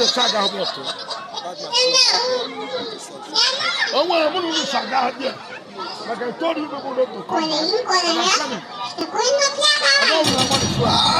the saga of water. Oh, well, I'm going to saga here. Like I told you, we're going to come. I'm coming. I don't want to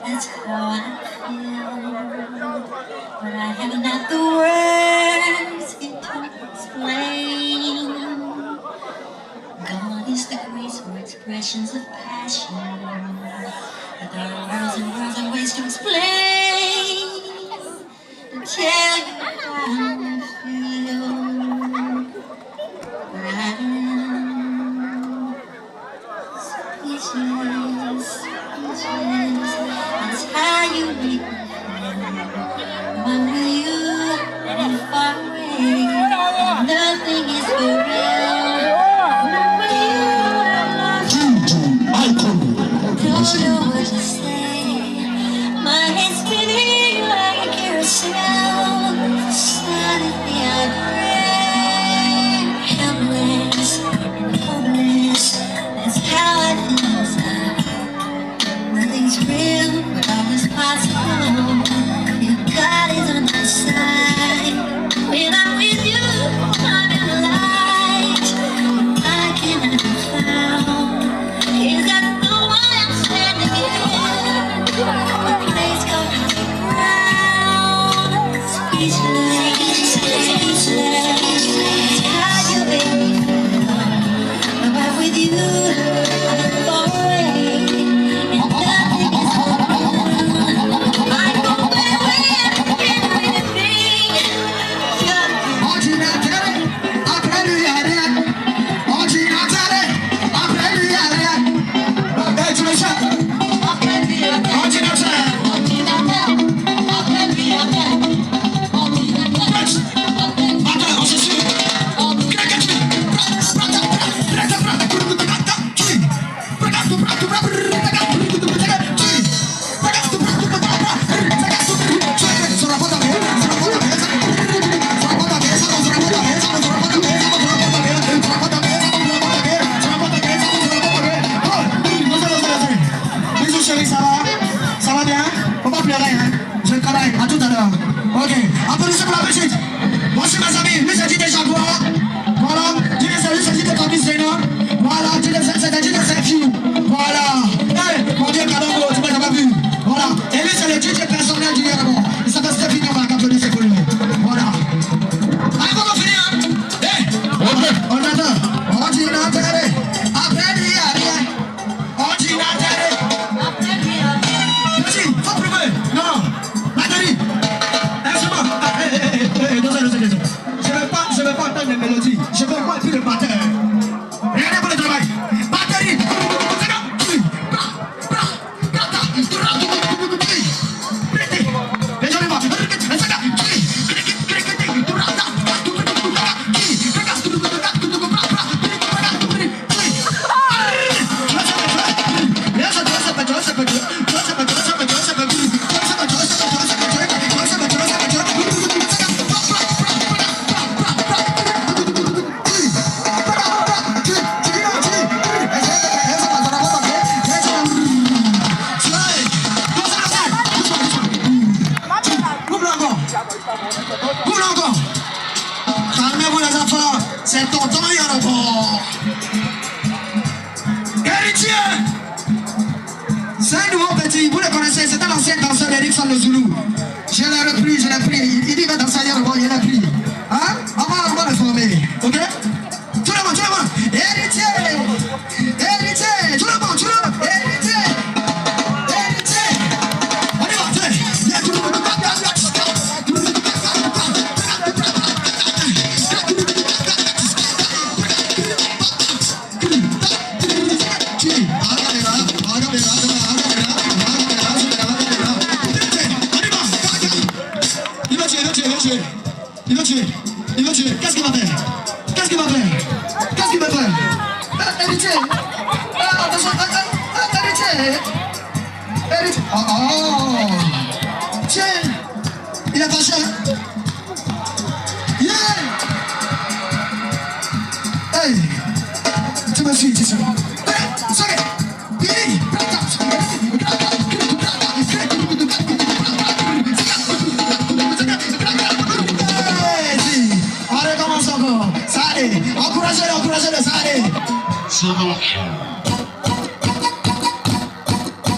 That's how I feel, but I have not the words to explain. God is the grace for expressions of passion, but there are words and ways to explain, to tell you how I feel, but I am speechless, speechless. That's how you make me feel. When I'm with you and far away, nothing is for real. When I'm with you, I'm lost. Don't know what to say. My head's spinning like a carousel. Suddenly I'm helpless and hopeless. That's how I feel inside. Nothing's real, but all is possible if God is on my side. When I'm with you, I'm in the light. I cannot be found. Is that the one I'm standing in? A place called high ground. Speechless, speechless. That's how you make me feel. When I'm with you, I'm far away, and nothing is for real. I go away with anything. Ça va bien? Faut pas pleurer, hein? Je travaille, à tout à l'heure. Ok, applaudissez pour la petite. Voici mes amis, lui c'est dit déjà quoi? Voilà, dis lui c'est dit de Camis Zéna. Voilà, dis c'est dit de Sergio. Voilà. Hey, mon Dieu, Kalongo, tu m'as pas vu. Voilà, et lui c'est le DJ personnel du Yerbo. Il s'appelle Stéphane, on va applaudir pour lui. Voilà. Allez, comment finir, hein? Hey, ordinateur, ordinateur, après lui, rien. Ordinateur. Faut prouver. Non, batterie. Laisse-moi. Je vais pas entendre les mélodies. Je veux voir plus le batteur. Regardez pour le travail. Batterie. Les gens les voient. Calmez-vous les enfants, c'est tonton Yorobo. Héritier, c'est un nouveau petit, vous le connaissez, c'était l'ancien danseur d'Erickson le Zoulou. Je l'ai repris, il dit va danser Yorobo, il l'a pris. Hein? On va le former, ok? Tout le monde, héritier, héritier, tout le monde, héritier. Il veut tuer. Qu'est-ce qu'il va faire? Qu'est-ce qu'il va faire? Qu'est-ce qu'il va faire? Héritier. Attention. Héritier. Héritier. Oh. Tiens. Il est fâché. Yeah. Hey. Tu me suis ici. Sorry. Billy. Allez, commence encore. Ça allait. Encouragez-le, ça allait.